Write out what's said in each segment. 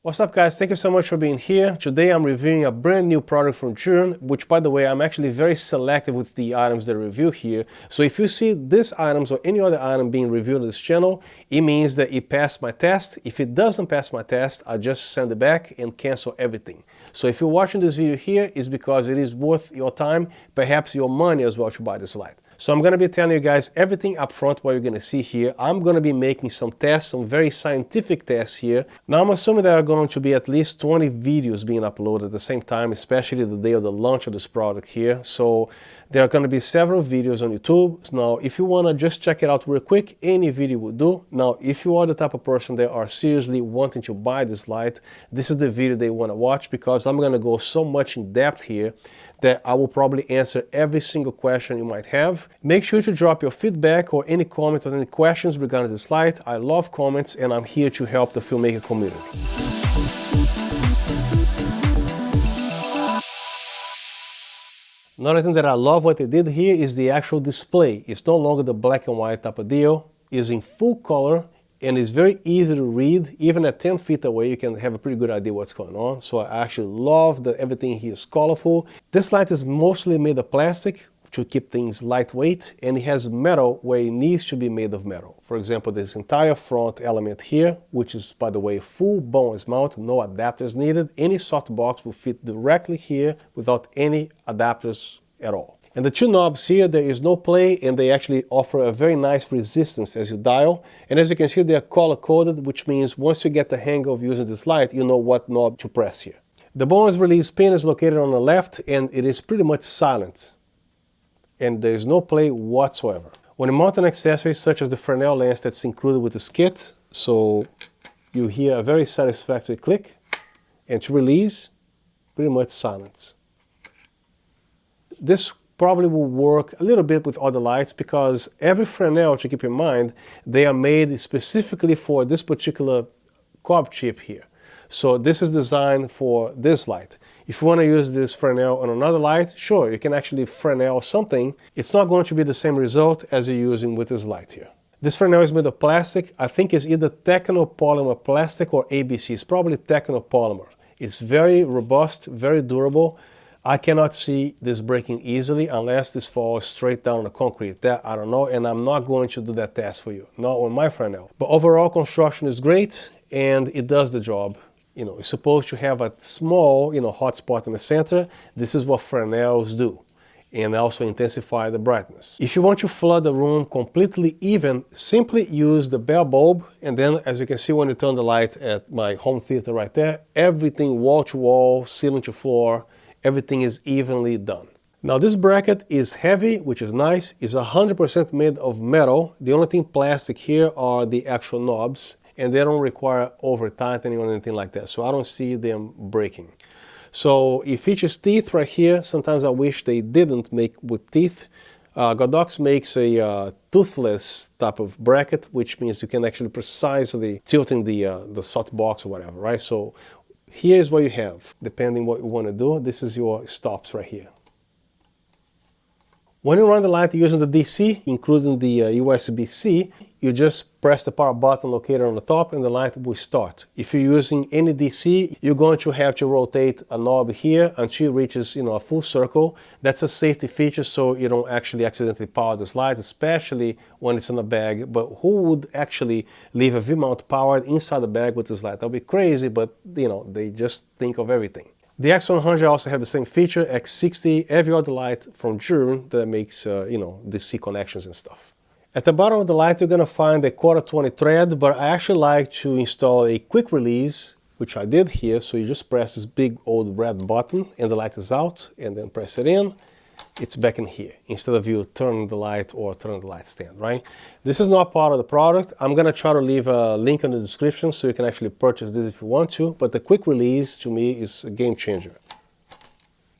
What's up guys, thank you so much for being here. Today I'm reviewing a brand new product from Zhiyun, which by the way, I'm actually very selective with the items that I review here. So if you see these items or any other item being reviewed on this channel, it means that it passed my test. If it doesn't pass my test, I just send it back and cancel everything. So if you're watching this video here, it's because it is worth your time, perhaps your money as well to buy this light. So I'm going to be telling you guys everything up front what you're going to see here. I'm going to be making some tests, some very scientific tests here. Now I'm assuming there are going to be at least 20 videos being uploaded at the same time, especially the day of the launch of this product here. So there are going to be several videos on YouTube. Now if you want to just check it out real quick, any video will do. Now if you are the type of person that are seriously wanting to buy this light, this is the video they want to watch, because I'm going to go so much in depth here that I will probably answer every single question you might have. Make sure to drop your feedback or any comment or any questions regarding this light. I love comments and I'm here to help the filmmaker community. Another thing that I love what they did here is the actual display. It's no longer the black and white type of deal. It's in full color and it's very easy to read. Even at 10 feet away, you can have a pretty good idea what's going on. So I actually love that everything here is colorful. This light is mostly made of plastic to keep things lightweight, and it has metal where it needs to be made of metal. For example, this entire front element here, which is, by the way, full Bowens mount, no adapters needed. Any softbox will fit directly here without any adapters at all. And the two knobs here, there is no play, and they actually offer a very nice resistance as you dial. And as you can see, they are color-coded, which means once you get the hang of using this light, you know what knob to press here. The Bowens release pin is located on the left, and it is pretty much silent. And there is no play whatsoever. When you mount an accessory such as the Fresnel lens that's included with this kit, so you hear a very satisfactory click, and to release, pretty much silence. This probably will work a little bit with other lights, because every Fresnel, to keep in mind, they are made specifically for this particular cob chip here. So this is designed for this light. If you want to use this Fresnel on another light, sure, you can actually Fresnel something. It's not going to be the same result as you're using with this light here. This Fresnel is made of plastic. I think it's either technopolymer plastic or ABC. It's probably technopolymer. It's very robust, very durable. I cannot see this breaking easily unless this falls straight down on the concrete. That I don't know, and I'm not going to do that test for you, not on my Fresnel. But overall construction is great and it does the job. You know, it's supposed to have a small, hot spot in the center. This is what Fresnels do, and also intensify the brightness. If you want to flood the room completely even, simply use the bell bulb, and then as you can see when you turn the light at my home theater right there, everything wall to wall, ceiling to floor, everything is evenly done. Now this bracket is heavy, which is nice. It's 100% made of metal. The only thing plastic here are the actual knobs, and they don't require over tightening or anything like that. So I don't see them breaking. So it features teeth right here. Sometimes I wish they didn't make with teeth. Godox makes a toothless type of bracket, which means you can actually precisely tilting the softbox or whatever, right? So here's what you have, depending what you want to do. This is your stops right here. When you run the light using the DC, including the USB-C, you just press the power button located on the top and the light will start. If you're using any DC, you're going to have to rotate a knob here until it reaches a full circle. That's a safety feature, so you don't actually accidentally power this light, especially when it's in a bag. But who would actually leave a V-mount powered inside the bag with this light? That would be crazy, but they just think of everything. The X100 also have the same feature, X60, every other light from Zhiyun that makes, DC connections and stuff. At the bottom of the light, you're going to find a 1/4-20 thread, but I actually like to install a quick release, which I did here. So you just press this big old red button and the light is out, and then press it in. It's back in here, instead of you turning the light or turning the light stand, right? This is not part of the product. I'm gonna try to leave a link in the description so you can actually purchase this if you want to, but the quick release to me is a game changer.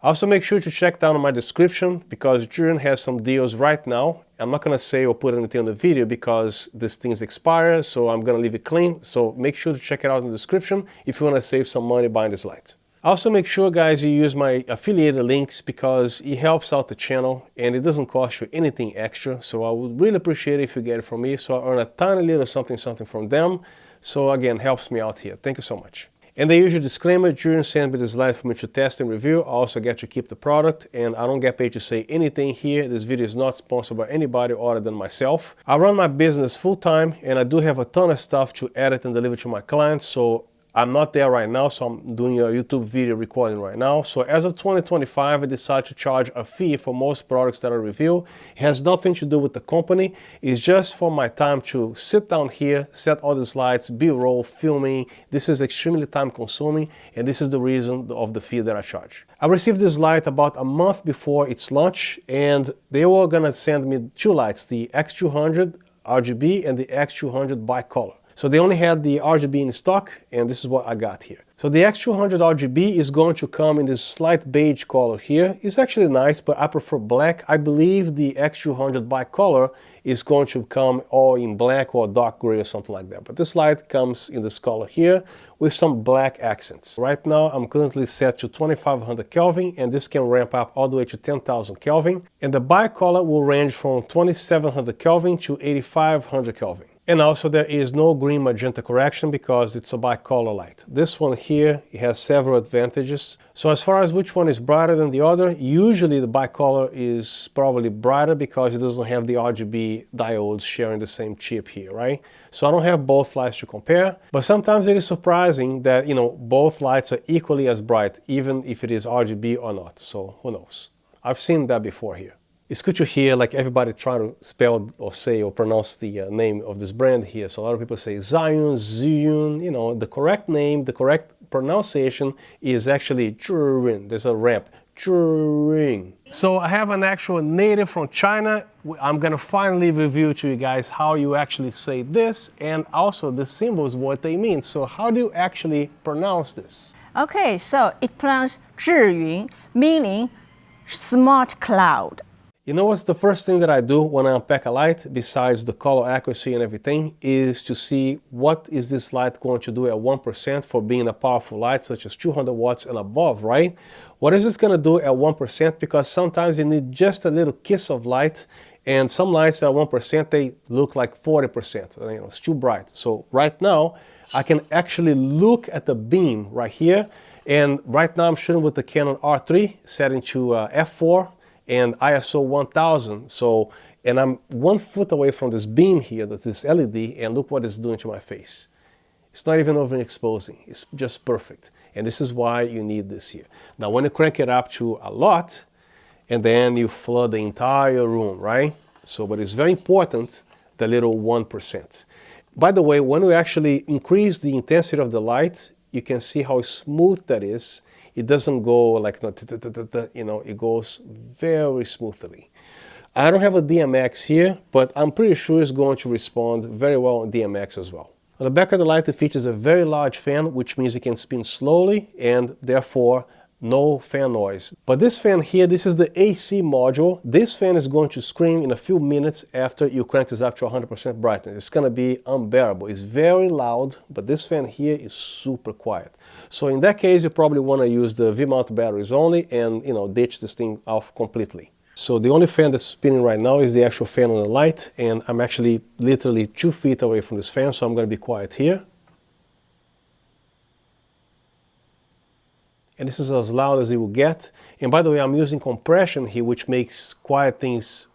Also make sure to check down on my description, because Zhiyun has some deals right now. I'm not gonna say or put anything on the video because this thing's expire, so I'm gonna leave it clean. So make sure to check it out in the description if you wanna save some money buying this light. Also make sure guys you use my affiliated links, because it helps out the channel and it doesn't cost you anything extra. So I would really appreciate it if you get it from me, so I earn a tiny little something from them. So again, helps me out here. Thank you so much. And the usual disclaimer, Zhiyun sent me this light for me to test and review. I also get to keep the product, and I don't get paid to say anything here. This video is not sponsored by anybody other than myself. I run my business full-time, and I do have a ton of stuff to edit and deliver to my clients, so I'm not there right now, so I'm doing a YouTube video recording right now. So as of 2025, I decided to charge a fee for most products that I review. It has nothing to do with the company. It's just for my time to sit down here, set all these lights, B-roll, filming. This is extremely time consuming, and this is the reason of the fee that I charge. I received this light about a month before its launch, and they were gonna send me two lights, the X200 RGB and the X200 Bi-Color. So they only had the RGB in stock, and this is what I got here. So the X200 RGB is going to come in this slight beige color here. It's actually nice, but I prefer black. I believe the X200 Bi-Color is going to come all in black or dark gray or something like that. But this light comes in this color here with some black accents. Right now, I'm currently set to 2500 Kelvin, and this can ramp up all the way to 10,000 Kelvin. And the Bi-Color will range from 2700 Kelvin to 8500 Kelvin. And also there is no green magenta correction because it's a Bi-Color light. This one here, it has several advantages. So as far as which one is brighter than the other, usually the Bi-Color is probably brighter because it doesn't have the RGB diodes sharing the same chip here, right? So I don't have both lights to compare, but sometimes it is surprising that, you know, both lights are equally as bright, even if it is RGB or not. So who knows? I've seen that before here. It's good to hear like everybody trying to spell or say or pronounce the name of this brand here. So a lot of people say Zhiyun, Zhiyun, you know, the correct name, the correct pronunciation is actually Zhiyun. There's a ramp, Zhiyun. So I have an actual native from China. I'm gonna finally review to you guys how you actually say this and also the symbols, what they mean. So how do you actually pronounce this? Okay, so it pronounced Zhiyun, meaning smart cloud. You know what's the first thing that I do when I unpack a light, besides the color accuracy and everything, is to see what is this light going to do at 1% for being a powerful light, such as 200 watts and above, right? What is this going to do at 1%? Because sometimes you need just a little kiss of light, and some lights at 1%, they look like 40%, you know, it's too bright. So right now, I can actually look at the beam right here, and right now I'm shooting with the Canon R3, set into f4, and ISO 1000. So, and I'm 1 foot away from this beam here, this LED, and look what it's doing to my face. It's not even overexposing, it's just perfect. And this is why you need this here. Now, when you crank it up to a lot, and then you flood the entire room, right? So, but it's very important, the little 1%. By the way, when we actually increase the intensity of the light, you can see how smooth that is. It doesn't go like, you know, it goes very smoothly. I don't have a DMX here, but I'm pretty sure it's going to respond very well on DMX as well. On the back of the light, it features a very large fan, which means it can spin slowly and therefore no fan noise. But this fan here, this is the AC module. This fan is going to scream in a few minutes after you crank this up to 100% brightness. It's going to be unbearable. It's very loud, but this fan here is super quiet. So in that case, you probably want to use the V-Mount batteries only and, you know, ditch this thing off completely. So the only fan that's spinning right now is the actual fan on the light, and I'm actually literally 2 feet away from this fan, so I'm going to be quiet here. And this is as loud as it will get. And by the way, I'm using compression here, which makes quiet things.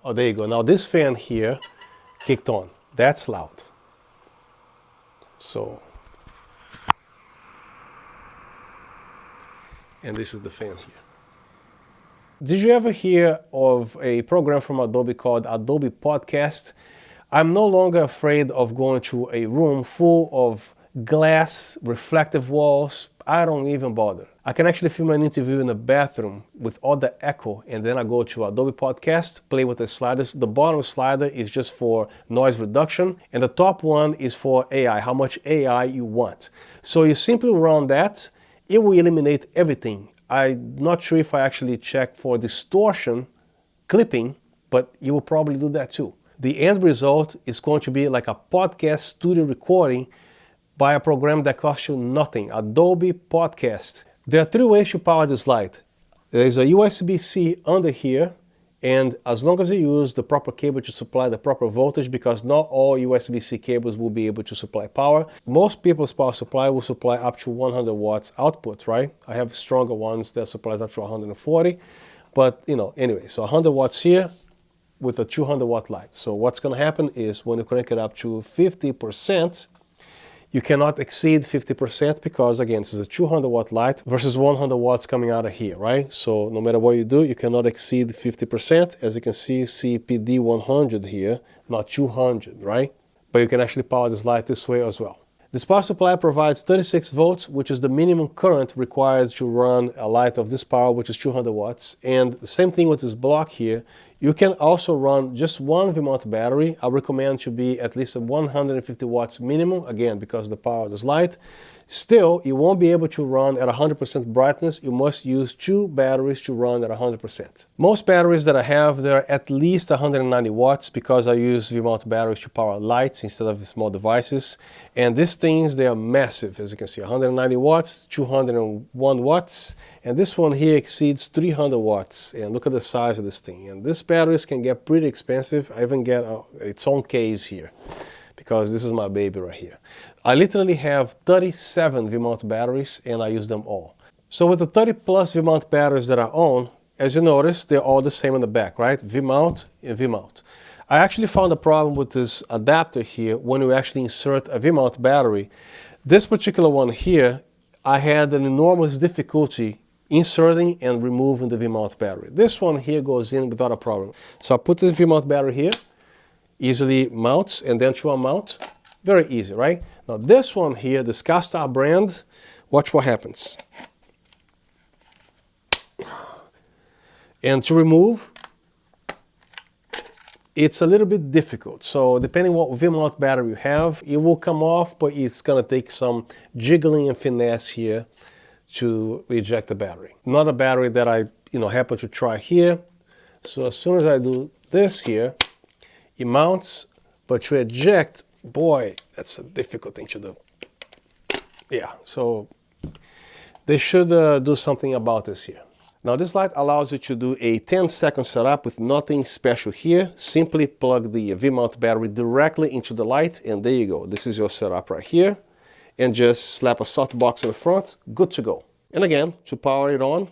Oh, there you go. Now this fan here kicked on. That's loud. So, and this is the fan here. Did you ever hear of a program from Adobe called Adobe Podcast? I'm no longer afraid of going to a room full of glass, reflective walls. I don't even bother. I can actually film an interview in a bathroom with all the echo, and then I go to Adobe Podcast, play with the sliders. The bottom slider is just for noise reduction, and the top one is for AI, how much AI you want. So you simply run that, it will eliminate everything. I'm not sure if I actually check for distortion, clipping, but you will probably do that too. The end result is going to be like a podcast studio recording by a program that costs you nothing, Adobe Podcast. There are 3 ways to power this light. There is a USB-C under here, And as long as you use the proper cable to supply the proper voltage, because not all USB-C cables will be able to supply power. Most people's power supply will supply up to 100 watts output, right? I have stronger ones that supplies up to 140, but anyway, so 100 watts here with a 200 watt light. So what's going to happen is when you crank it up to 50%, you cannot exceed 50% because, again, this is a 200 watt light versus 100 watts coming out of here, right? So no matter what you do, you cannot exceed 50%. As you can see PD 100 here, not 200, right? But you can actually power this light this way as well. This power supply provides 36 volts, which is the minimum current required to run a light of this power, which is 200 watts. And the same thing with this block here. You can also run just one V-mount battery. I recommend to be at least 150 watts minimum, again, because the power of this light. Still, you won't be able to run at 100% brightness. You must use two batteries to run at 100%. Most batteries that I have, they're at least 190 watts because I use V-mount batteries to power lights instead of small devices. And these things, they are massive, as you can see, 190 watts, 201 watts, and this one here exceeds 300 watts. And look at the size of this thing. And these batteries can get pretty expensive. I even get its own case here, because this is my baby right here. I literally have 37 V-mount batteries and I use them all. So with the 30 plus V-mount batteries that I own, as you notice, they're all the same in the back, right? V-mount and V-mount. I actually found a problem with this adapter here when you actually insert a V-mount battery. This particular one here, I had an enormous difficulty inserting and removing the V-mount battery. This one here goes in without a problem. So I put this V-mount battery here, easily mounts, and then to unmount, very easy, right? Now this one here, this Castar brand, watch what happens. And to remove, it's a little bit difficult. So depending what V-mount battery you have, it will come off, but it's gonna take some jiggling and finesse here to eject the battery. Not a battery that I happen to try here. So as soon as I do this here, it mounts, but to eject, boy, that's a difficult thing to do. Yeah, so they should do something about this here. Now this light allows you to do a 10-second setup with nothing special here. Simply plug the V-mount battery directly into the light, and there you go. This is your setup right here. And just slap a softbox in the front, good to go. And again, to power it on,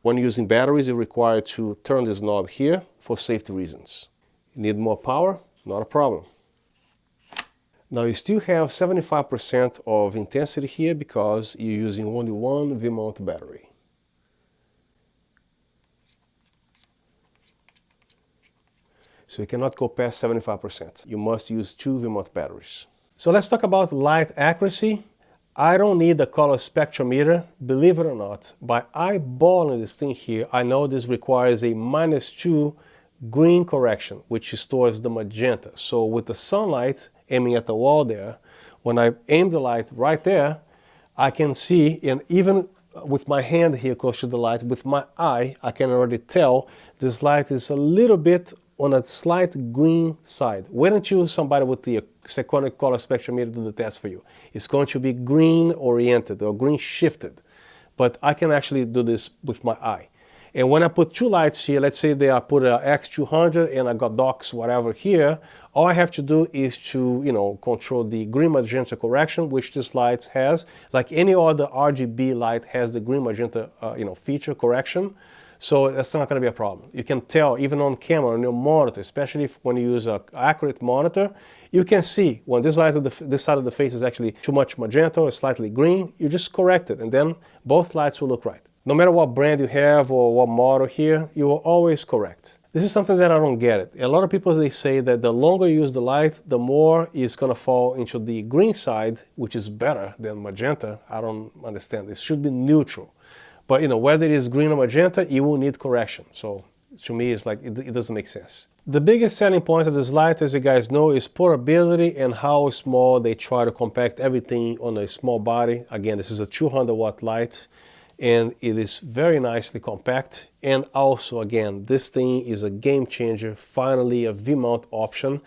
when using batteries, you're required to turn this knob here for safety reasons. You need more power? Not a problem. Now you still have 75% of intensity here because you're using only one V-mount battery. So you cannot go past 75%. You must use two V-mount batteries. So let's talk about light accuracy. I don't need a color spectrometer, believe it or not. By eyeballing this thing here, I know this requires a -2 green correction, which stores the magenta. So with the sunlight aiming at the wall there, when I aim the light right there, I can see, and even with my hand here close to the light, with my eye, I can already tell this light is a little bit on a slight green side. Wait until somebody with the Sekonic color spectrometer do the test for you. It's going to be green oriented or green shifted, but I can actually do this with my eye. And when I put two lights here, let's say I put a X200 and I got docks whatever here, all I have to do is to, control the green magenta correction, which this light has. Like any other RGB light has the green magenta, feature correction. So that's not going to be a problem. You can tell even on camera, on your monitor, especially when you use an accurate monitor, you can see when this side of the face is actually too much magenta or slightly green, you just correct it and then both lights will look right. No matter what brand you have or what model here, you will always correct. This is something that I don't get it. A lot of people, they say that the longer you use the light, the more it's going to fall into the green side, which is better than magenta. I don't understand. It should be neutral. But whether it is green or magenta, you will need correction. So to me, it's like, it doesn't make sense. The biggest selling point of this light, as you guys know, is portability and how small they try to compact everything on a small body. Again, this is a 200 watt light and it is very nicely compact. And also, again, this thing is a game changer, finally a V-mount option.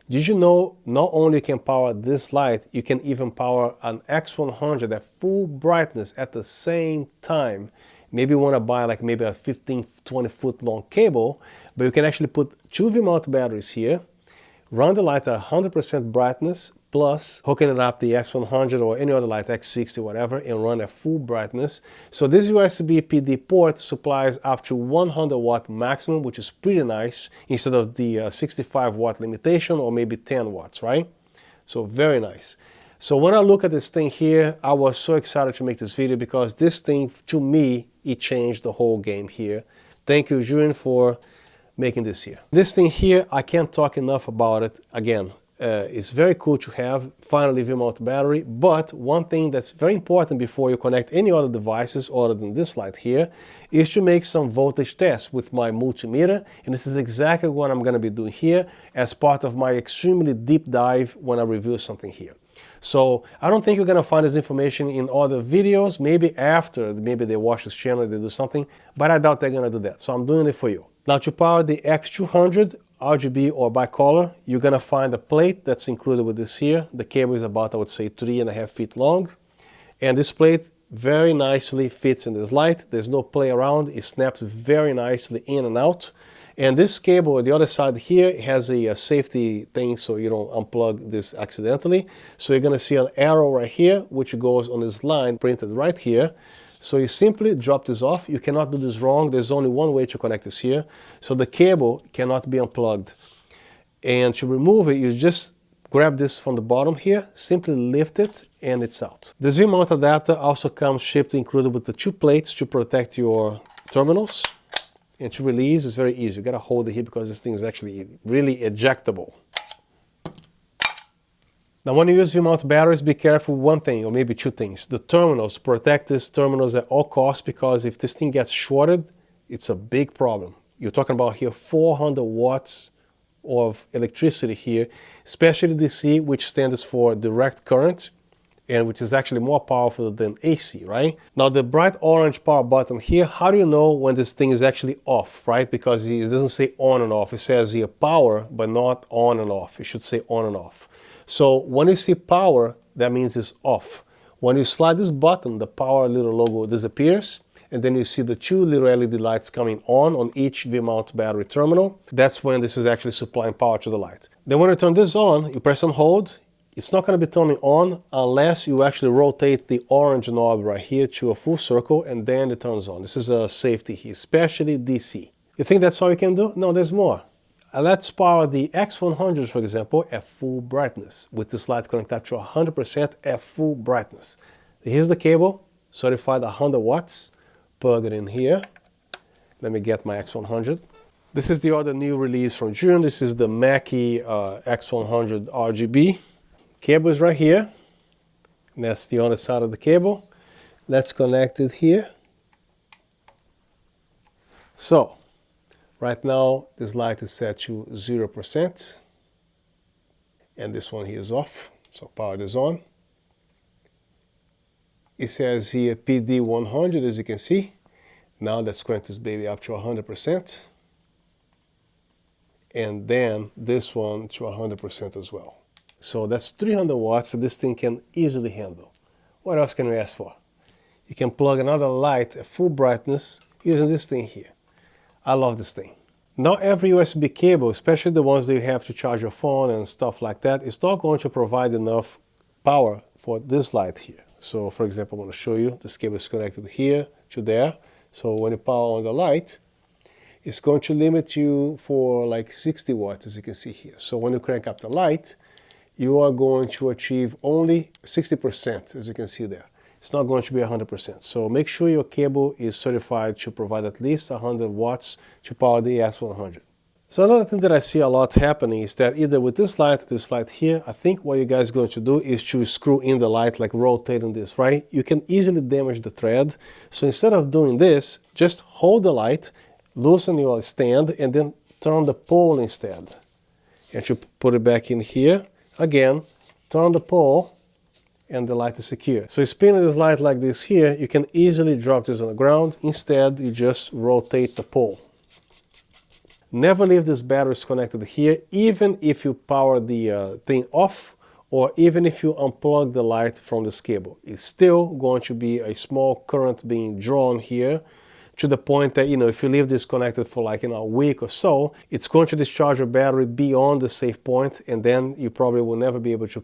Did you know not only can power this light, you can even power an X100 at full brightness at the same time. maybe you want to buy like maybe a 15-20 foot long cable, but you can actually put 2 V-mount batteries here, run the light at 100% brightness, plus hooking it up the X100 or any other light, X60, whatever, and run at full brightness. So this USB PD port supplies up to 100 watt maximum, which is pretty nice, instead of the 65 watt limitation or maybe 10 watts, right? So very nice. So when I look at this thing here, I was so excited to make this video because this thing, to me, it changed the whole game here. Thank you, Zhiyun, for making this here. This thing here, I can't talk enough about it. Again, it's very cool to have, finally, V-mount battery, but one thing that's very important before you connect any other devices other than this light here is to make some voltage tests with my multimeter, and this is exactly what I'm going to be doing here as part of my extremely deep dive when I review something here. So I don't think you're going to find this information in other videos, maybe after, maybe they watch this channel, they do something, but I doubt they're going to do that, so I'm doing it for you. Now to power the X200 RGB or Bi-Color, you're going to find a plate that's included with this here. The cable is about, I would say, 3.5 feet long. And this plate very nicely fits in this light. There's no play around. It snaps very nicely in and out. And this cable on the other side here has a safety thing so you don't unplug this accidentally. So you're going to see an arrow right here, which goes on this line printed right here. So you simply drop this off. You cannot do this wrong. There's only one way to connect this here. So the cable cannot be unplugged. And to remove it, you just grab this from the bottom here, simply lift it, and it's out. This V-mount adapter also comes shipped included with the 2 plates to protect your terminals. And to release is very easy. You gotta hold it here because this thing is actually really ejectable. Now when you use V-mount batteries, be careful one thing, or maybe 2 things. The terminals, protect these terminals at all costs, because if this thing gets shorted, it's a big problem. You're talking about here 400 watts of electricity here, especially DC, which stands for direct current, and which is actually more powerful than AC, right? Now the bright orange power button here, how do you know when this thing is actually off, right? Because it doesn't say on and off. It says here power, but not on and off. It should say on and off. So when you see power, that means it's off. When you slide this button, the power little logo disappears, and then you see the 2 little LED lights coming on each V-mount battery terminal. That's when this is actually supplying power to the light. Then when you turn this on, you press and hold. It's not going to be turning on unless you actually rotate the orange knob right here to a full circle, and then it turns on. This is a safety here, especially DC. You think that's all you can do? No, there's more. Let's power the X100, for example, at full brightness with this light connected up to 100% at full brightness. Here's the cable, certified 100 watts. Plug it in here. Let me get my X100. This is the other new release from Zhiyun. This is the Mackie X200 RGB. Cable is right here. And that's the other side of the cable. Let's connect it here. So, right now, this light is set to 0%. And this one here is off. So power is on. It says here PD 100, as you can see. Now let's crank this baby up to 100%. And then this one to 100% as well. So that's 300 watts that this thing can easily handle. What else can we ask for? You can plug another light at full brightness using this thing here. I love this thing. Not every USB cable, especially the ones that you have to charge your phone and stuff like that, is not going to provide enough power for this light here. So for example, I'm going to show you, this cable is connected here to there. So when you power on the light, it's going to limit you for like 60 watts, as you can see here. So when you crank up the light, you are going to achieve only 60%, as you can see there. It's not going to be 100%. So make sure your cable is certified to provide at least 100 watts to power the X100. So another thing that I see a lot happening is that either with this light here, I think what you guys are going to do is to screw in the light, like rotating this, right? You can easily damage the thread. So instead of doing this, just hold the light, loosen your stand, and then turn the pole instead. And you put it back in here. Again, turn the pole, and the light is secure. So spinning this light like this here, you can easily drop this on the ground. Instead, you just rotate the pole. Never leave these batteries connected here, even if you power the thing off or even if you unplug the light from this cable, it's still going to be a small current being drawn here, to the point that, if you leave this connected for like, a week or so, it's going to discharge your battery beyond the safe point, and then you probably will never be able to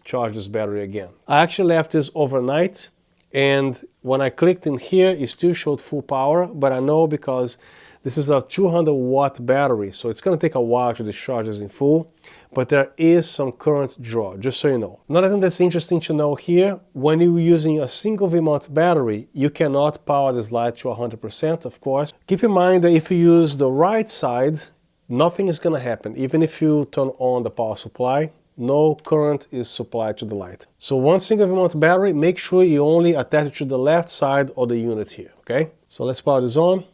charge this battery again. I actually left this overnight, and when I clicked in here, it still showed full power, but I know because this is a 200 watt battery, so it's going to take a while to discharge this in full, but there is some current draw, just so you know. Another thing that's interesting to know here, when you're using a single V-mount battery, you cannot power this light to 100%, of course. Keep in mind that if you use the right side, nothing is going to happen. Even if you turn on the power supply, no current is supplied to the light. So one single V-mount battery, make sure you only attach it to the left side of the unit here, okay? So let's power this on.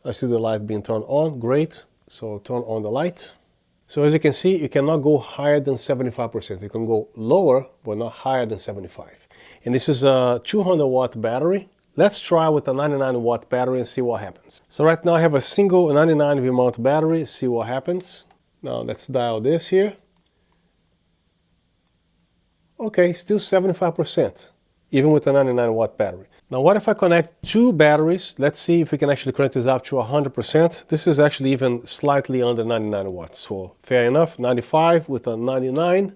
I see the light being turned on, great. So turn on the light. So as you can see, you cannot go higher than 75%. You can go lower, but not higher than 75. And this is a 200 watt battery. Let's try with a 99 watt battery and see what happens. So right now I have a single 99 V-mount battery, see what happens. Now let's dial this here. Okay, still 75%, even with a 99 watt battery. Now what if I connect two batteries? Let's see if we can actually crank this up to 100%. This is actually even slightly under 99 watts, so fair enough. 95 with a 99.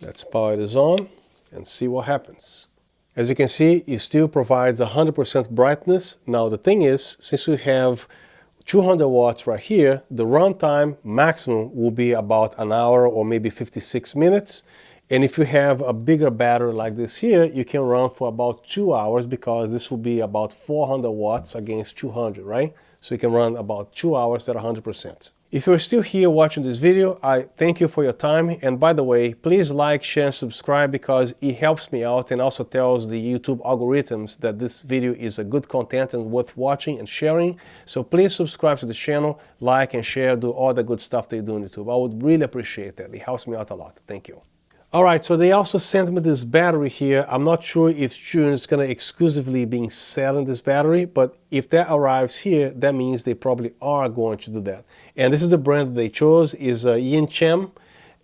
Let's power this on and see what happens. As you can see, it still provides 100% brightness. Now the thing is, since we have 200 watts right here, the runtime maximum will be about an hour or maybe 56 minutes. And if you have a bigger battery like this here, you can run for about 2 hours, because this will be about 400 watts against 200, right? So you can run about 2 hours at 100%. If you're still here watching this video, I thank you for your time. And by the way, please like, share, and subscribe, because it helps me out and also tells the YouTube algorithms that this video is a good content and worth watching and sharing. So please subscribe to the channel, like and share, do all the good stuff they do on YouTube. I would really appreciate that. It helps me out a lot. Thank you. Alright, so they also sent me this battery here. I'm not sure if Zhiyun is going to exclusively be selling this battery, but if that arrives here, that means they probably are going to do that. And this is the brand that they chose, is Yinchem.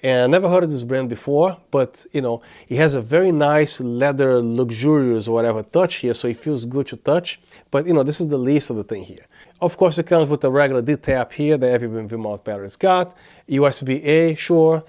And I never heard of this brand before, but it has a very nice leather, luxurious or whatever touch here, so it feels good to touch. But this is the least of the thing here. Of course, it comes with a regular D-tap here that every V-mount battery's got. USB-A, sure.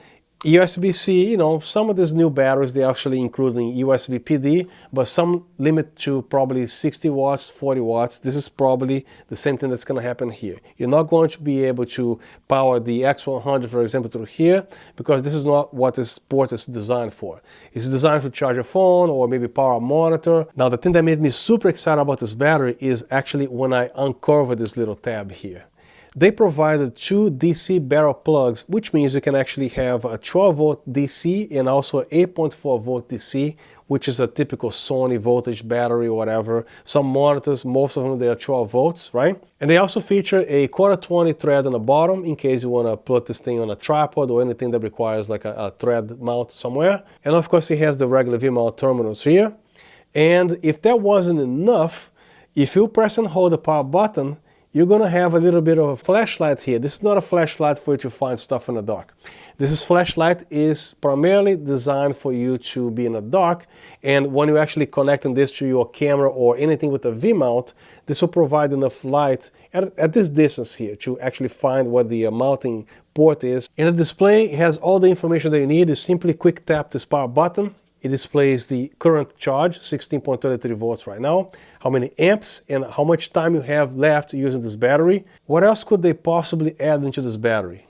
USB-C, some of these new batteries, they're actually including USB PD, but some limit to probably 60 watts, 40 watts. This is probably the same thing that's going to happen here. You're not going to be able to power the X100, for example, through here, because this is not what this port is designed for. It's designed to charge your phone or maybe power a monitor. Now, the thing that made me super excited about this battery is actually when I uncovered this little tab here. They provided two DC barrel plugs, which means you can actually have a 12 volt DC and also an 8.4 volt DC, which is a typical Sony voltage battery or whatever. Some monitors, most of them, they are 12 volts, right? And they also feature a 1/4 thread on the bottom in case you want to put this thing on a tripod or anything that requires like a thread mount somewhere. And of course, it has the regular V-mount terminals here. And if that wasn't enough, if you press and hold the power button, you're going to have a little bit of a flashlight here. This is not a flashlight for you to find stuff in the dark. This flashlight is primarily designed for you to be in the dark, and when you're actually connecting this to your camera or anything with a V-mount, this will provide enough light at this distance here to actually find what the mounting port is. In the display, it has all the information that you need. You simply quick tap this power button. It displays the current charge, 16.33 volts right now, how many amps, and how much time you have left using this battery. What else could they possibly add into this battery?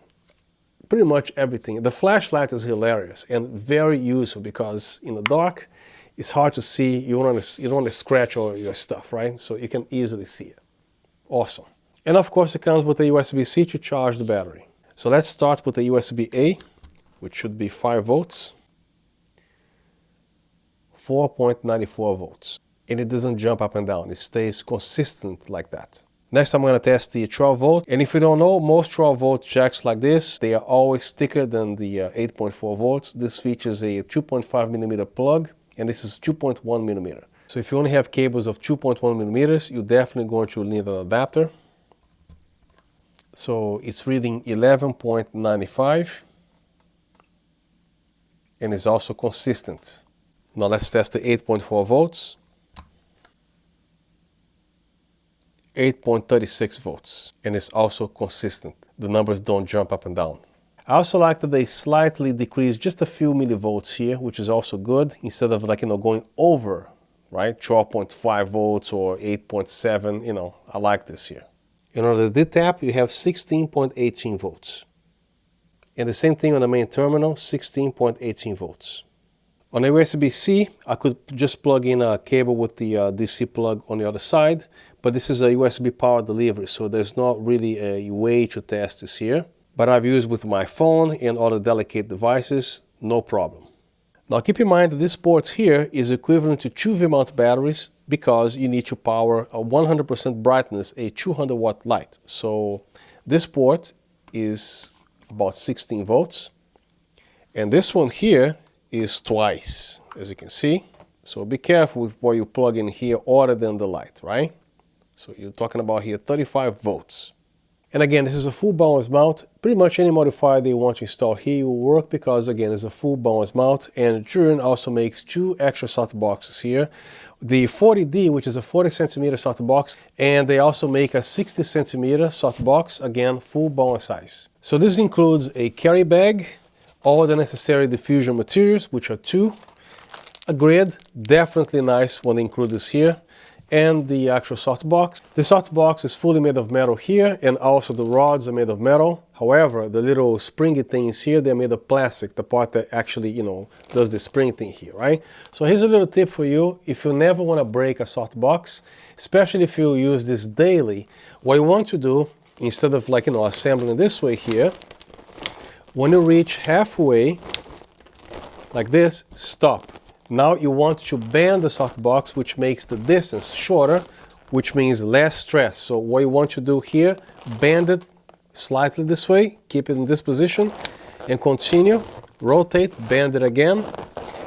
Pretty much everything. The flashlight is hilarious and very useful, because in the dark, it's hard to see. You don't want to scratch all your stuff, right? So you can easily see it. Awesome. And of course, it comes with a USB-C to charge the battery. So let's start with the USB-A, which should be 5 volts. 4.94 volts, and it doesn't jump up and down. It stays consistent like that. Next, I'm going to test the 12 volt, and if you don't know, most 12 volt jacks like this, they are always thicker than the 8.4 volts. This features a 2.5 millimeter plug, and this is 2.1 millimeter. So if you only have cables of 2.1 millimeters, you're definitely going to need an adapter. So it's reading 11.95. and is also consistent. Now let's test the 8.4 volts. 8.36 volts, and it's also consistent. The numbers don't jump up and down. I also like that they slightly decrease just a few millivolts here, which is also good, instead of going over, right? 12.5 volts or 8.7, I like this here. And on the D-tap, you have 16.18 volts. And the same thing on the main terminal, 16.18 volts. On a USB-C, I could just plug in a cable with the DC plug on the other side, but this is a USB power delivery, so there's not really a way to test this here. But I've used with my phone and other delicate devices, no problem. Now keep in mind that this port here is equivalent to 2 V-mount batteries because you need to power a 100% brightness, a 200 watt light. So this port is about 16 volts, and this one here is twice, as you can see. So be careful with what you plug in here other than the light, right? So you're talking about here 35 volts. And again, this is a full Bowens mount. Pretty much any modifier they want to install here will work because, again, it's a full Bowens mount. And Zhiyun also makes 2 extra softboxes here. The 40D, which is a 40 centimeter softbox, and they also make a 60 centimeter softbox, again, full Bowens size. So this includes a carry bag, all the necessary diffusion materials, which are 2, a grid, definitely nice when they include this here, and the actual softbox. The softbox is fully made of metal here, and also the rods are made of metal. However, the little springy things here, they're made of plastic, the part that actually, does the spring thing here, right? So here's a little tip for you. If you never want to break a softbox, especially if you use this daily, what you want to do, instead of assembling this way here, when you reach halfway, like this, stop. Now you want to bend the softbox, which makes the distance shorter, which means less stress. So what you want to do here, bend it slightly this way, keep it in this position, and continue, rotate, bend it again,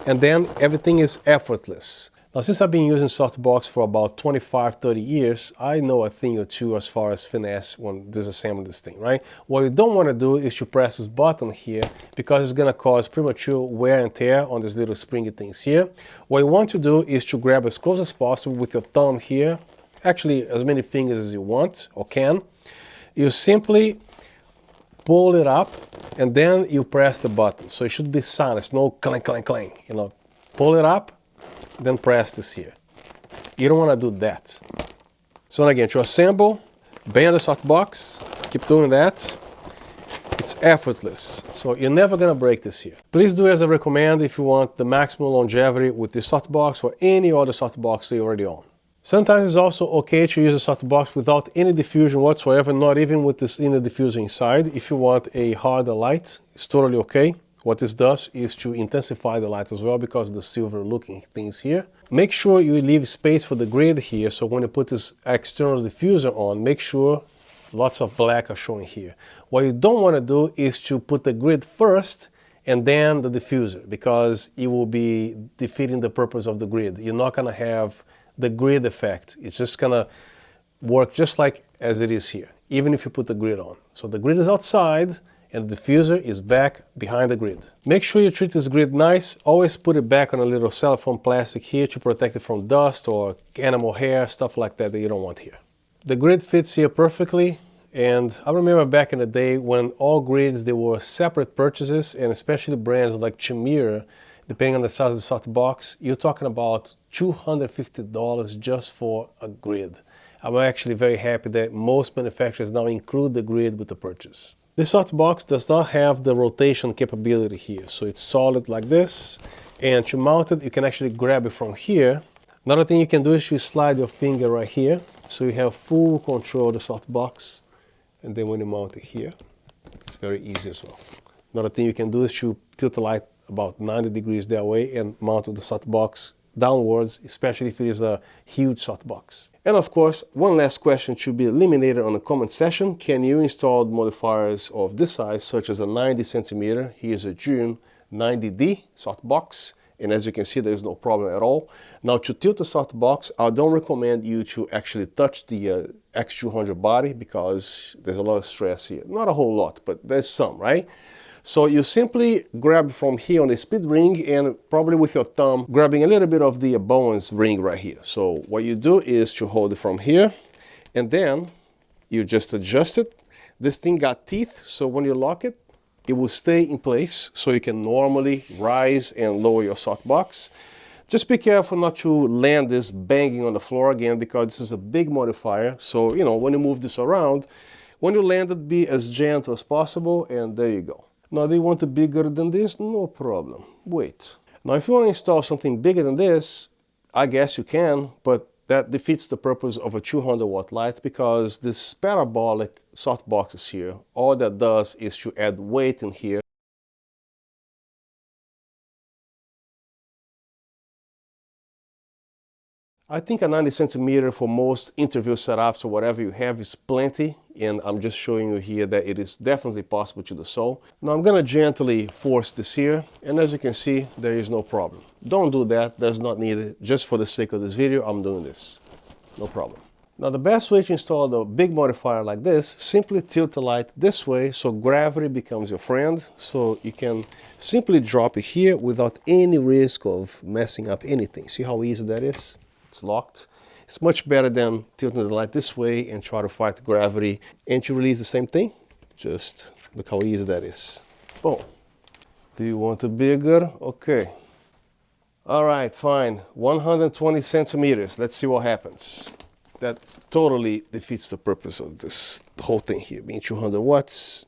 and then everything is effortless. Now, since I've been using softbox for about 25-30 years, I know a thing or two as far as finesse when disassembling this thing, right? What you don't want to do is to press this button here because it's going to cause premature wear and tear on these little springy things here. What you want to do is to grab as close as possible with your thumb here, actually as many fingers as you want or can. You simply pull it up and then you press the button. So it should be silent, no clang, clang, clang, Pull it up, then press this here. You don't want to do that. So again, to assemble, bend the softbox, keep doing that. It's effortless, so you're never going to break this here. Please do as I recommend if you want the maximum longevity with this softbox or any other softbox that you already own. Sometimes it's also okay to use a softbox without any diffusion whatsoever, not even with this inner diffuser inside. If you want a harder light, it's totally okay. What this does is to intensify the light as well because of the silver looking things here. Make sure you leave space for the grid here, so when you put this external diffuser on, make sure lots of black are showing here. What you don't want to do is to put the grid first and then the diffuser, because it will be defeating the purpose of the grid. You're not going to have the grid effect. It's just going to work just like as it is here, even if you put the grid on. So the grid is outside and the diffuser is back behind the grid. Make sure you treat this grid nice. Always put it back on a little cellophane plastic here to protect it from dust or animal hair, stuff like that you don't want here. The grid fits here perfectly, and I remember back in the day when all grids, they were separate purchases, and especially brands like Chimera, depending on the size of the softbox, you're talking about $250 just for a grid. I'm actually very happy that most manufacturers now include the grid with the purchase. This softbox does not have the rotation capability here, so it's solid like this, and to mount it, you can actually grab it from here. Another thing you can do is you slide your finger right here, so you have full control of the softbox, and then when you mount it here, it's very easy as well. Another thing you can do is to tilt the light about 90 degrees that way and mount the softbox downwards, especially if it is a huge softbox. And of course, one last question should be eliminated on the comment section. Can you install modifiers of this size, such as a 90 centimeter? Here's a Zhiyun 90D softbox, and as you can see, there's no problem at all. Now, to tilt the softbox, I don't recommend you to actually touch the X200 body because there's a lot of stress here. Not a whole lot, but there's some, right? So you simply grab from here on the speed ring and probably with your thumb, grabbing a little bit of the Bowens ring right here. So what you do is to hold it from here and then you just adjust it. This thing got teeth, so when you lock it, it will stay in place so you can normally rise and lower your softbox. Just be careful not to land this banging on the floor again because this is a big modifier. So, you know, when you move this around, when you land it, be as gentle as possible, and there you go. Now, do you want it bigger than this? No problem. Wait. Now, if you want to install something bigger than this, I guess you can, but that defeats the purpose of a 200-watt light because this parabolic softbox here, all that does is to add weight in here. I think a 90 centimeter for most interview setups or whatever you have is plenty, and I'm just showing you here that it is definitely possible to do so. Now I'm gonna gently force this here, and as you can see, there is no problem. Don't do that, that's not needed. Just for the sake of this video, I'm doing this. No problem. Now the best way to install the big modifier like this, simply tilt the light this way so gravity becomes your friend. So you can simply drop it here without any risk of messing up anything. See how easy that is? It's locked. It's much better than tilting the light this way and try to fight gravity and to release the same thing. Just look how easy that is. Boom. Do you want it bigger? Okay. All right, fine. 120 centimeters. Let's see what happens. That totally defeats the purpose of this whole thing here, being 200 watts.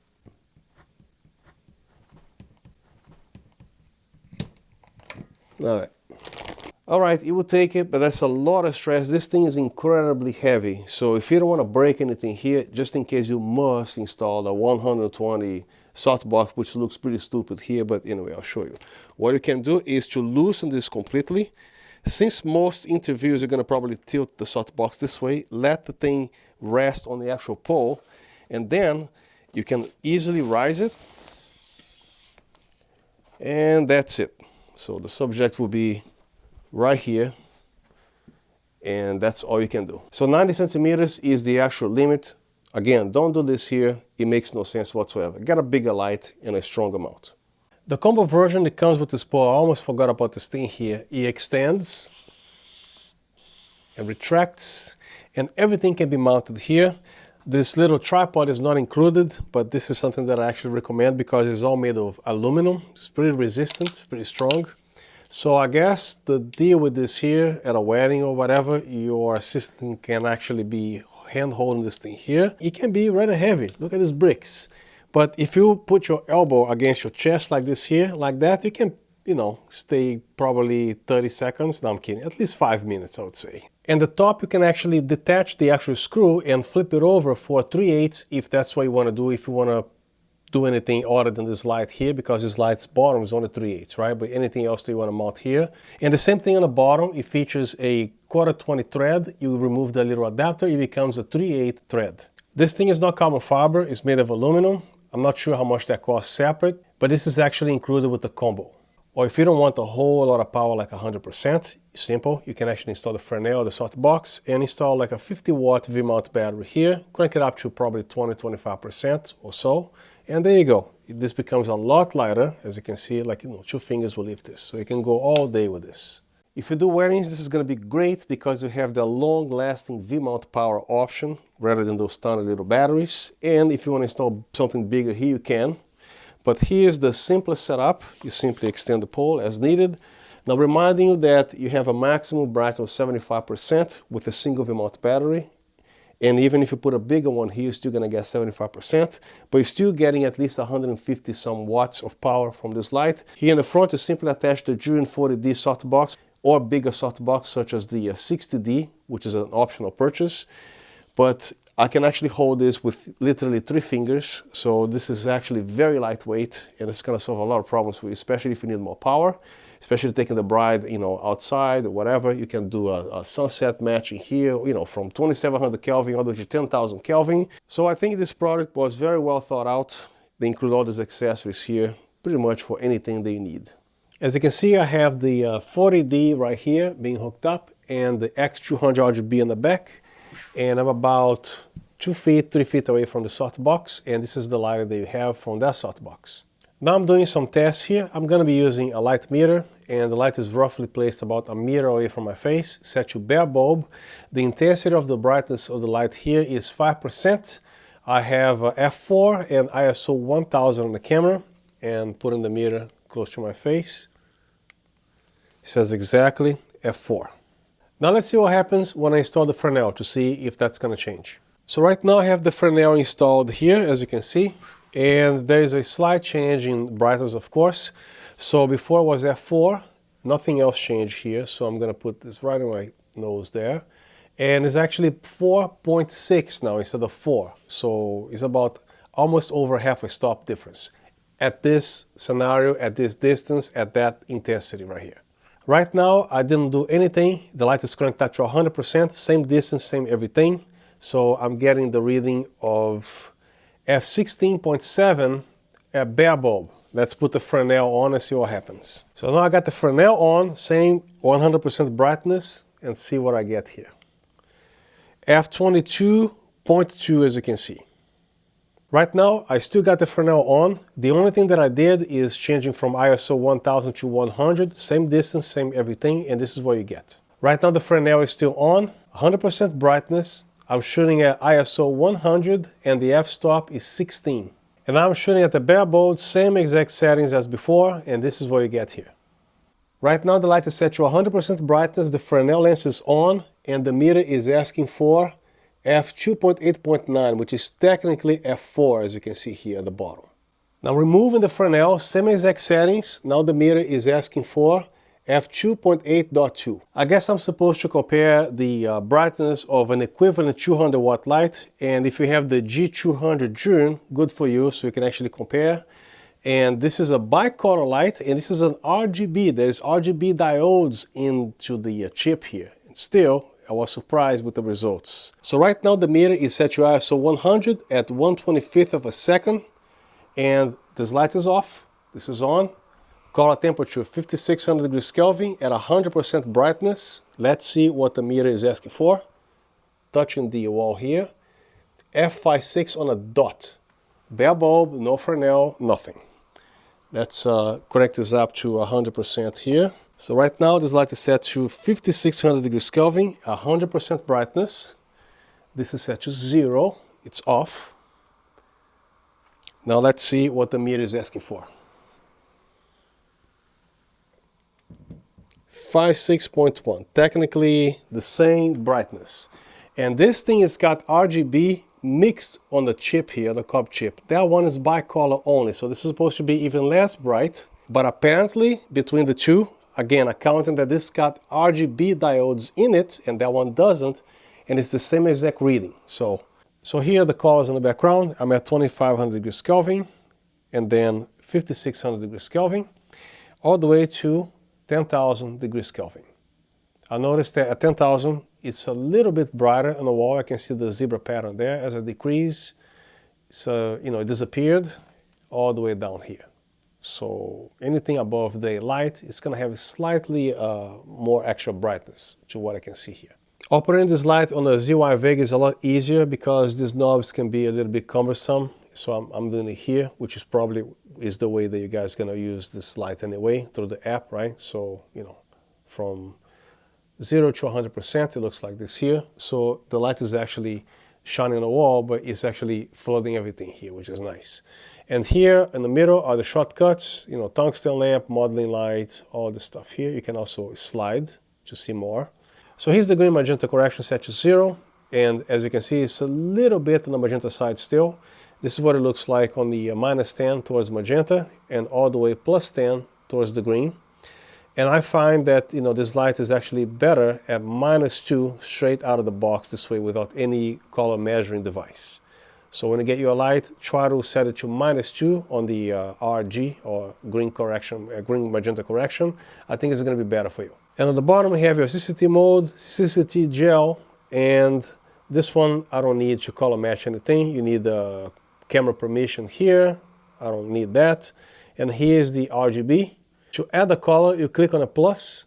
All right, it will take it, but that's a lot of stress. This thing is incredibly heavy. So if you don't want to break anything here, just in case, you must install a 120 softbox, which looks pretty stupid here, but anyway, I'll show you. What you can do is to loosen this completely. Since most interviews are going to probably tilt the softbox this way, let the thing rest on the actual pole, and then you can easily rise it, and that's it. So the subject will be right here, and that's all you can do. So 90 centimeters is the actual limit. Again, don't do this here. It makes no sense whatsoever. Get a bigger light and a stronger mount. The combo version that comes with this pole, I almost forgot about this thing here. It extends and retracts, and everything can be mounted here. This little tripod is not included, but this is something that I actually recommend because it's all made of aluminum. It's pretty resistant, pretty strong. So I guess the deal with this here at a wedding or whatever, your assistant can actually be hand holding this thing here. It can be rather heavy. Look at these bricks. But if you put your elbow against your chest like this here, like that, you can, you know, stay probably 30 seconds. No, I'm kidding. At least 5 minutes, I would say. And the top, you can actually detach the actual screw and flip it over for 3/8 if that's what you want to do, if you want to do anything other than this light here, because this light's bottom is only 3/8, right? But anything else that you want to mount here. And the same thing on the bottom, it features a 1/4 thread. You remove the little adapter, it becomes a 3/8 thread. This thing is not carbon fiber, it's made of aluminum. I'm not sure how much that costs separate, but this is actually included with the combo. Or if you don't want a whole lot of power, like 100%, simple, you can actually install the Fresnel, the softbox, and install like a 50-watt V-Mount battery here, crank it up to probably 20-25% or so, and there you go. This becomes a lot lighter, as you can see, like, 2 fingers will lift this, so you can go all day with this. If you do weddings, this is going to be great because you have the long-lasting V-Mount power option rather than those tiny little batteries, and if you want to install something bigger here, you can. But here's the simplest setup. You simply extend the pole as needed. Now reminding you that you have a maximum brightness of 75% with a single V-Mount battery. And even if you put a bigger one here, you're still going to get 75%, but you're still getting at least 150 some watts of power from this light. Here in the front, you simply attach the Zhiyun 40D softbox or bigger softbox such as the 60D, which is an optional purchase. But I can actually hold this with literally 3 fingers, so this is actually very lightweight, and it's going to solve a lot of problems for you, especially if you need more power, especially taking the bride, outside or whatever. You can do a sunset matching here, from 2700 Kelvin all the way to 10,000 Kelvin. So I think this product was very well thought out. They include all these accessories here, pretty much for anything they need. As you can see, I have the 40D right here being hooked up, and the X200 RGB in the back. And I'm about 2 feet, 3 feet away from the softbox, and this is the lighting that you have from that softbox. Now I'm doing some tests here. I'm going to be using a light meter, and the light is roughly placed about a meter away from my face, set to bare bulb. The intensity of the brightness of the light here is 5%. I have f4 and ISO 1000 on the camera, and putting the meter close to my face. It says exactly f4. Now let's see what happens when I install the Fresnel to see if that's going to change. So right now I have the Fresnel installed here, as you can see. And there is a slight change in brightness, of course. So before it was f4, nothing else changed here. So I'm going to put this right in my nose there. And it's actually 4.6 now instead of 4. So it's about almost over half a stop difference at this scenario, at this distance, at that intensity right here. Right now, I didn't do anything. The light is cranked up to 100%, same distance, same everything. So I'm getting the reading of f16.7 at bare bulb. Let's put the Fresnel on and see what happens. So now I got the Fresnel on, same 100% brightness, and see what I get here. f22.2, as you can see. Right now, I still got the Fresnel on. The only thing that I did is changing from ISO 1000 to 100, same distance, same everything, and this is what you get. Right now the Fresnel is still on, 100% brightness. I'm shooting at ISO 100 and the f-stop is 16. And I'm shooting at the bare bulb, same exact settings as before, and this is what you get here. Right now the light is set to 100% brightness, the Fresnel lens is on, and the meter is asking for f2.8.9, which is technically f4, as you can see here at the bottom. Now removing the Fresnel, same exact settings, now the meter is asking for f2.8.2. I guess I'm supposed to compare the brightness of an equivalent 200 watt light, and if you have the G200 Zhiyun, good for you, so you can actually compare. And this is a Bi-Color light, and this is an RGB. There's RGB diodes into the chip here. And still, I was surprised with the results. So right now the meter is set to ISO 100 at 1/25th of a second, and this light is off, this is on. Color temperature 5600 degrees Kelvin at 100% brightness. Let's see what the meter is asking for. Touching the wall here. F56 on a dot. Bare bulb, no Fresnel, nothing. Let's crank this up to 100% here. So right now this light is set to 5600 degrees Kelvin, 100% brightness. This is set to 0, it's off. Now let's see what the meter is asking for. 56.1, technically the same brightness. And this thing has got RGB mixed on the chip here, the cob chip. That one is Bi-Color only, so this is supposed to be even less bright. But apparently, between the two, again, accounting that this got RGB diodes in it, and that one doesn't, and it's the same exact reading. So here are the colors in the background. I'm at 2500 degrees Kelvin, and then 5600 degrees Kelvin, all the way to 10,000 degrees Kelvin. I noticed that at 10,000, it's a little bit brighter on the wall. I can see the zebra pattern there. As I decrease, so it disappeared all the way down here. So anything above the light is going to have slightly more extra brightness to what I can see here. Operating this light on the ZY Vega is a lot easier because these knobs can be a little bit cumbersome. So I'm doing it here, which is probably the way that you guys are going to use this light anyway, through the app, right? So, from 0 to 100%, it looks like this here. So the light is actually shining on the wall, but it's actually flooding everything here, which is nice. And here in the middle are the shortcuts, tungsten lamp, modeling light, all this stuff here. You can also slide to see more. So here's the green magenta correction set to 0. And as you can see, it's a little bit on the magenta side still. This is what it looks like on the -10 towards magenta and all the way +10 towards the green. And I find that this light is actually better at -2 straight out of the box this way without any color measuring device. So when you get your light, try to set it to -2 on the RG or green magenta correction. I think it's going to be better for you. And on the bottom we have your CCT mode, CCT gel, and this one I don't need to color match anything. You need the camera permission here. I don't need that. And here's the RGB. To add the color, you click on a plus.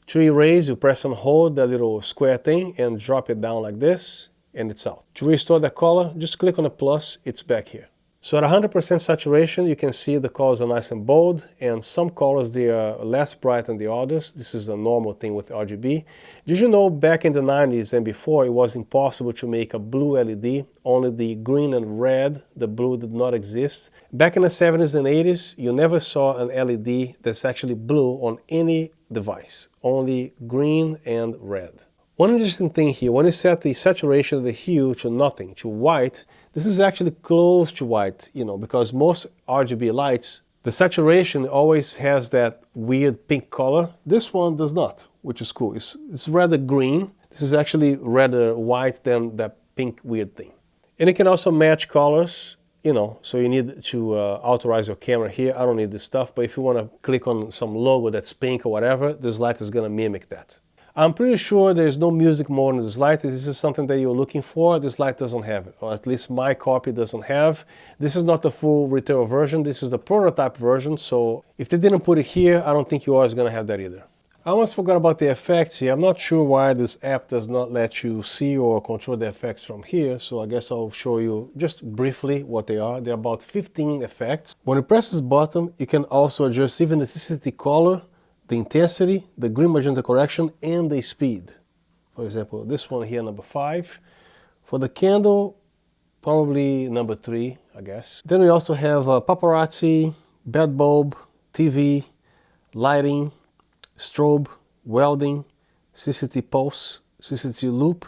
To erase, you press and hold that little square thing and drop it down like this, and it's out. To restore the color, just click on the plus, it's back here. So at 100% saturation, you can see the colors are nice and bold, and some colors, they are less bright than the others. This is a normal thing with RGB. Did you know back in the 90s and before, it was impossible to make a blue LED, only the green and red, the blue did not exist. Back in the 70s and 80s, you never saw an LED that's actually blue on any device, only green and red. One interesting thing here, when you set the saturation of the hue to nothing, to white, this is actually close to white, because most RGB lights, the saturation always has that weird pink color. This one does not, which is cool. It's rather green. This is actually rather white than that pink weird thing. And it can also match colors, so you need to authorize your camera here. I don't need this stuff, but if you want to click on some logo that's pink or whatever, this light is going to mimic that. I'm pretty sure there's no music mode in this light. This is something that you're looking for. This light doesn't have it, or at least my copy doesn't have. This is not the full retail version. This is the prototype version, so if they didn't put it here, I don't think yours is going to have that either. I almost forgot about the effects here. I'm not sure why this app does not let you see or control the effects from here, so I guess I'll show you just briefly what they are. There are about 15 effects. When you press this button, you can also adjust even the CCT color, the intensity, the green magenta correction, and the speed. For example, this one here, number 5. For the candle, probably number 3, I guess. Then we also have paparazzi, bed bulb, TV, lighting, strobe, welding, CCT pulse, CCT loop,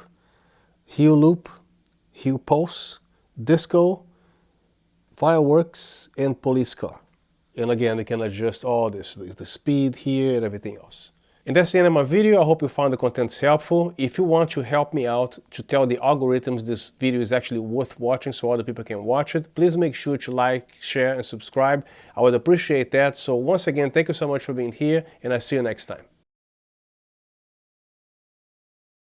hue pulse, disco, fireworks, and police car. And again, you can adjust all this, the speed here and everything else. And that's the end of my video. I hope you found the content helpful. If you want to help me out to tell the algorithms this video is actually worth watching so other people can watch it, please make sure to like, share, and subscribe. I would appreciate that. So once again, thank you so much for being here, and I'll see you next time.